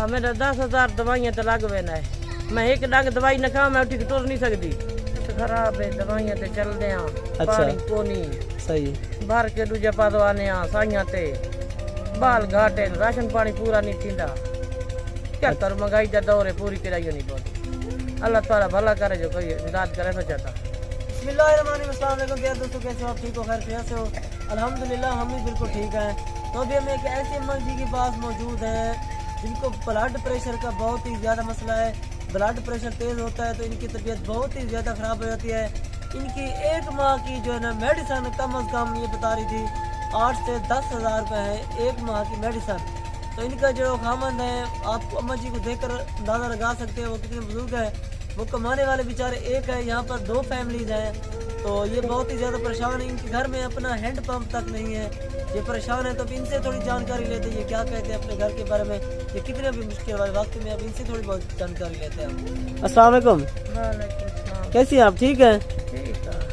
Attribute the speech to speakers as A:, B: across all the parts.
A: हाँ मेरा 10,000 दवाइयाँ तो लग गए ना। मैं एक डंग दवाई न खाऊं मैं उठी के टुर नहीं सकती। खराब है दवाइयाँ ते चल दे पानी कोनी
B: सही
A: भर के दूजे पा दवाने साइयां ते बाल घाटे राशन पानी पूरा नहीं थींदा। क्या करूं महंगाई का दौर है पूरी कराई नहीं पड़ती। अल्लाह ताला भला करे जो कोई इमदाद करे तो चाहता।
B: बिस्मिल्लाहिर्रहमानिर्रहीम। प्यारे दोस्तों कैसे हो आप? ठीक हो? खैर खैरियत से हो? अल्हम्दुलिल्लाह हम भी बिल्कुल ठीक हैं। तो अभी हम एक ऐसे अम्मा जी के पास मौजूद हैं जिनको ब्लड प्रेशर का बहुत ही ज़्यादा मसला है। ब्लड प्रेशर तेज़ होता है तो इनकी तबीयत बहुत ही ज़्यादा ख़राब हो जाती है। इनकी एक माह की जो है ना मेडिसन कम अज़ कम ये बता रही थी 8 से 10,000 रुपये है एक माह की मेडिसन। तो इनका जो खामंद है आप अम्मा जी को देखकर अंदाज़ा लगा सकते हैं वो कितने बुजुर्ग है। वो कमाने वाले बेचारे एक है, यहाँ पर 2 फैमिलीज हैं। तो ये बहुत ही ज़्यादा परेशान है। इनके घर में अपना हैंड पंप तक नहीं है, ये परेशान है। तो अब इनसे थोड़ी जानकारी लेते हैं ये क्या कहते हैं अपने घर के बारे में, ये कितने भी मुश्किल वाले वक्त में। अब इनसे थोड़ी बहुत जानकारी लेते हैं। अस्सलाम वालेकुम। कैसी हैं आप? ठीक है।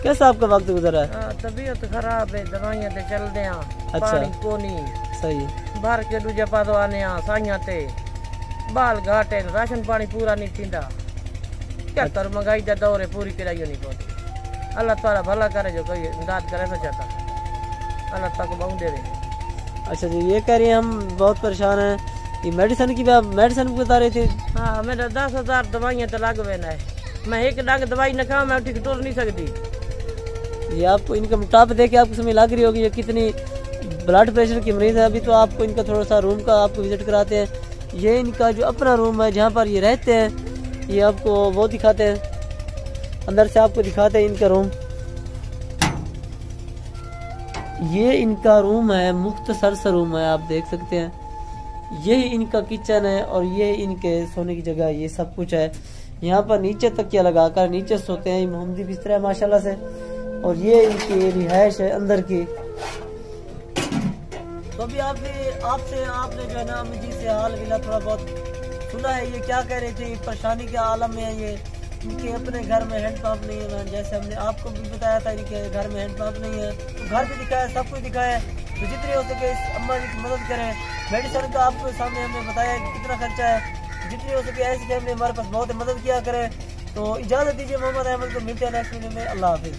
B: कैसा आपका वक्त गुजरा है?
A: तबीयत खराब है दवाइयाँ ते चल दे पानी कोनी
B: सही
A: भर के दूजे पा दवाने साइयां ते बाल घाटे राशन पानी पूरा नहीं थींदा। क्या करूं महंगाई का दौर है पूरी कराई नहीं पड़ती। अल्लाह ताला भला करे जो कोई इमदाद करे तो चाहता। अल्लाह तक बहु दे दे।
B: अच्छा जी ये कह रही हैं हम बहुत परेशान हैं। ये मेडिसिन की मेडिसिन बता रहे थे।
A: हाँ मेरा 10,000 दवाइयाँ तो लग गए ना। मैं एक डंग दवाई न खाऊं मैं उठी के टुर नहीं सकती।
B: ये आपको इनका मोटापा देख के आपको समझ लग रही होगी ये कितनी ब्लड प्रेशर की मरीज है। अभी तो आपको इनका थोड़ा सा रूम का आपको विजिट कराते हैं। ये इनका जो अपना रूम है जहाँ पर ये रहते हैं ये आपको वो दिखाते हैं, अंदर से आपको दिखाते हैं इनका रूम। ये इनका रूम है, मुख्तसर सा रूम है, आप देख सकते हैं। यही इनका किचन है और ये इनके सोने की जगह, ये सब कुछ है। यहाँ पर नीचे तकिया लगाकर नीचे सोते हैं। मोहम्मदी बिस्तर है माशाल्लाह से। और ये इनकी रिहाइश है अंदर की। तो अभी आपसे आपने जो है ना अम्मी जी से हाल मिला थोड़ा बहुत सुना है। ये क्या कह रहे थे परेशानी के आलम में है ये। इनके अपने घर में हैंड पंप नहीं है, जैसे हमने आपको भी बताया था इनके घर में हैंड पंप नहीं है। तो घर भी दिखाया, सब कुछ दिखाया। तो जितनी हो सके इस अम्मा जी की मदद करें। मेडिसिन का आपको सामने हमने बताया कि कितना खर्चा है। जितनी हो सके ऐसी फैमिली हमारे पास बहुत मदद किया करें। तो इजाज़त दीजिए मोहम्मद अहमद को, मिलते हैं नेक्स्ट वीडियो में। अल्लाह हाफिज़।